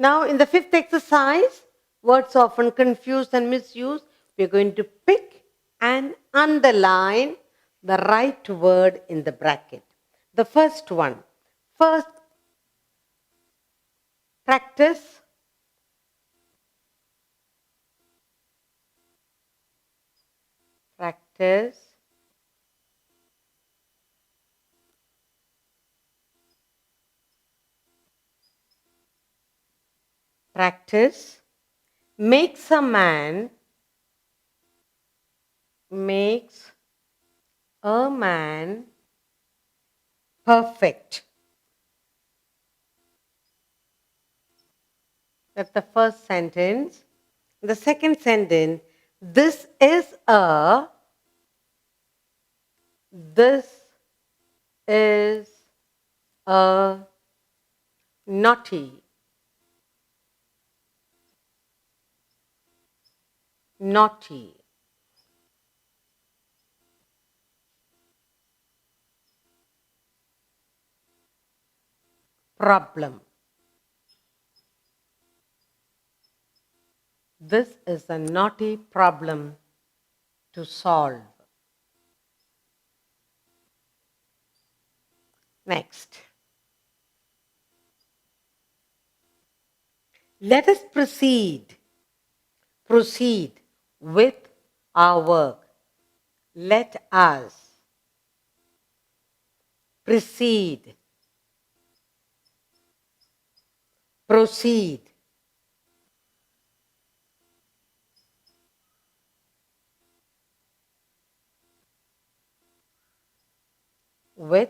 Now, in the fifth exercise, words often confused and misused, we are going to pick and underline the right word in the bracket. The first one. First, practice. Practice. Practice. Makes a man perfect. That's the first sentence. The second sentence, this is a naughty problem. This is a naughty problem to solve. Next. Let us proceed with our work. Let us proceed with